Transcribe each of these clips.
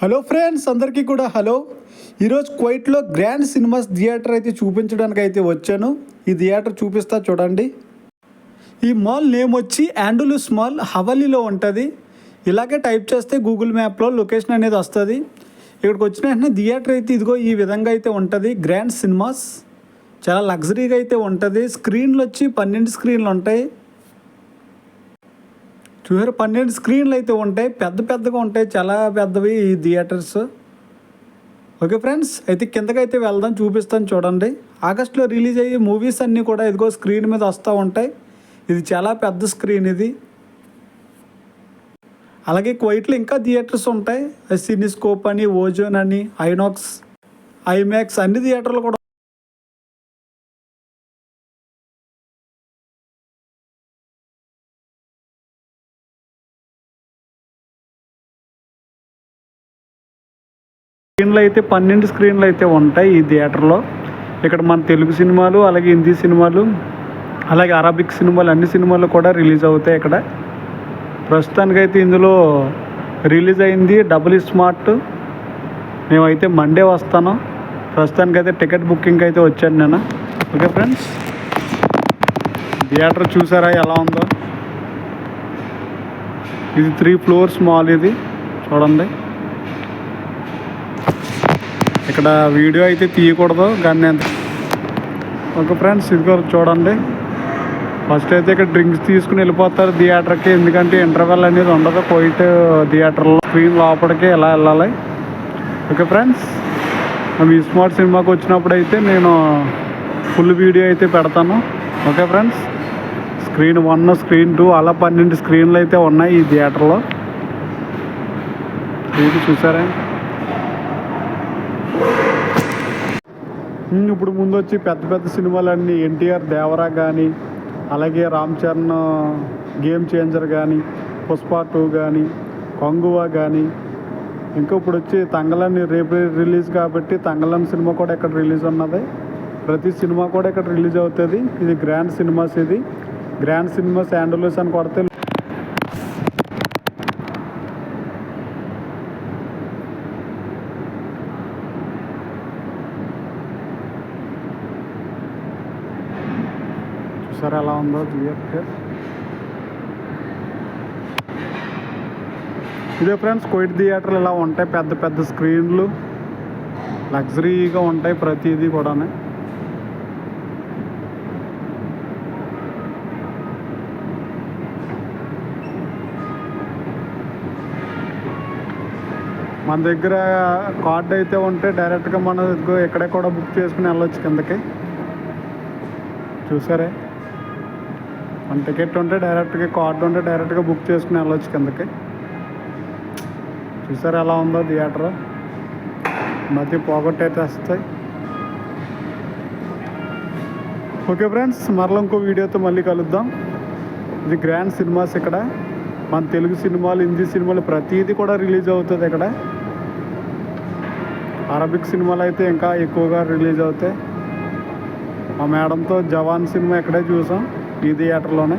Hello friends, అందరికీ కూడా hello. ఈరోజు కువైట్లో గ్రాండ్ సినిమాస్ థియేటర్ అయితే చూపించడానికి అయితే వచ్చాను. ఈ థియేటర్ చూపిస్తా చూడండి. ఈ మాల్ నేమ్ వచ్చి యాండులుస్ మాల్, హవలీలో ఉంటుంది. ఇలాగే టైప్ చేస్తే గూగుల్ మ్యాప్లో లొకేషన్ అనేది వస్తుంది. ఇక్కడికి వచ్చిన వెంటనే థియేటర్ అయితే ఇదిగో ఈ విధంగా అయితే ఉంటుంది. గ్రాండ్ సినిమాస్ చాలా లగ్జరీగా అయితే ఉంటుంది. స్క్రీన్లు వచ్చి 12 స్క్రీన్లు ఉంటాయి. చూసారు, 12 స్క్రీన్లు అయితే ఉంటాయి. పెద్దగా ఉంటాయి, చాలా పెద్దవి ఈ థియేటర్స్. ఓకే ఫ్రెండ్స్, అయితే కిందకైతే వెళ్దాం, చూపిస్తాను చూడండి. ఆగస్టులో రిలీజ్ అయ్యే మూవీస్ అన్నీ కూడా ఇదిగో స్క్రీన్ మీద వస్తూ ఉంటాయి. ఇది చాలా పెద్ద స్క్రీన్ ఇది. అలాగే కువైట్లో ఇంకా థియేటర్స్ ఉంటాయి. సినిస్కోప్ అని, ఓజోన్ అని, ఐనాక్స్, ఐమాక్స్ అన్ని థియేటర్లు కూడా స్క్రీన్లు అయితే 12 స్క్రీన్లు అయితే ఉంటాయి ఈ థియేటర్లో. ఇక్కడ మన తెలుగు సినిమాలు, అలాగే హిందీ సినిమాలు, అలాగే అరబిక్ సినిమాలు, అన్ని సినిమాలు కూడా రిలీజ్ అవుతాయి ఇక్కడ. ప్రస్తుతానికైతే ఇందులో రిలీజ్ అయింది డబుల్ స్మార్ట్. మేమైతే మండే వస్తాను. ప్రస్తుతానికైతే టికెట్ బుకింగ్ అయితే వచ్చాను నేను. ఓకే ఫ్రెండ్స్, థియేటర్ చూసారా ఎలా ఉందో. ఇది 3 ఫ్లోర్స్ మాల్ ఇది చూడండి. ఇక్కడ వీడియో అయితే తీయకూడదు కానీ ఓకే ఫ్రెండ్స్, ఇదిగో చూడండి. ఫస్ట్ అయితే ఇక్కడ డ్రింక్స్ తీసుకుని వెళ్ళిపోతారు థియేటర్కి, ఎందుకంటే ఇంటర్వెల్ అనేది ఉండదు కువైట్ థియేటర్లో. స్క్రీన్ లోపలికి ఎలా వెళ్ళాలి. ఓకే ఫ్రెండ్స్, మీ స్మార్ట్ సినిమాకి వచ్చినప్పుడు అయితే నేను ఫుల్ వీడియో అయితే పెడతాను. ఓకే ఫ్రెండ్స్, స్క్రీన్ 1, స్క్రీన్ 2 అలా 12 స్క్రీన్లు అయితే ఉన్నాయి ఈ థియేటర్లో. ఇది చూసారా. ఇప్పుడు ముందు వచ్చి పెద్ద సినిమాలన్నీ ఎన్టీఆర్ దేవరా కానీ, అలాగే రామ్ చరణ్ గేమ్ చేంజర్ కానీ, పుష్ప 2 కానీ, కొంగువా కానీ, ఇంకా ఇప్పుడు వచ్చి తంగలన్ రేపు రిలీజ్ కాబట్టి తంగలన్ సినిమా కూడా ఇక్కడ రిలీజ్ ఉన్నది. ప్రతి సినిమా కూడా ఇక్కడ రిలీజ్ అవుతుంది. ఇది గ్రాండ్ సినిమాస్. ఇది గ్రాండ్ సినిమాస్ యాండులస్ అని కొడితే చూసారా ఎలా ఉందో థియేటర్. ఇదే ఫ్రెండ్స్, కువైట్ థియేటర్లు ఇలా ఉంటాయి. పెద్ద స్క్రీన్లు లగ్జరీగా ఉంటాయి ప్రతిదీ కూడా. మన దగ్గర కార్డు అయితే ఉంటే డైరెక్ట్గా మనం ఇక్కడే కూడా బుక్ చేసుకుని వెళ్ళొచ్చు కిందకి. చూసారే, మన టికెట్ ఉంటే డైరెక్ట్గా, కార్డు ఉంటే డైరెక్ట్గా బుక్ చేసుకుని వెళ్ళొచ్చు కిందకి. చూసారా ఎలా ఉందో థియేటర్. మధ్య పోగొట్టు అయితే వస్తాయి. ఓకే ఫ్రెండ్స్, మరలా ఇంకో వీడియోతో మళ్ళీ కలుద్దాం. ఇది గ్రాండ్ సినిమాస్. ఇక్కడ మన తెలుగు సినిమాలు, హిందీ సినిమాలు ప్రతిదీ కూడా రిలీజ్ అవుతుంది ఇక్కడ. అరబిక్ సినిమాలు అయితే ఇంకా ఎక్కువగా రిలీజ్ అవుతాయి. మా మేడంతో జవాన్ సినిమా ఇక్కడే చూసాం, ఈ థియేటర్లోనే.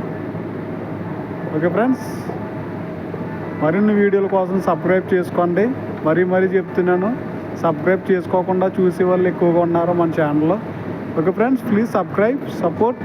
ఓకే ఫ్రెండ్స్, మరిన్ని వీడియోల కోసం సబ్స్క్రైబ్ చేసుకోండి. మరీ చెప్తున్నాను, సబ్స్క్రైబ్ చేసుకోకుండా చూసే వాళ్ళు ఎక్కువగా ఉన్నారు మన ఛానల్లో. Okay friends, please subscribe, support.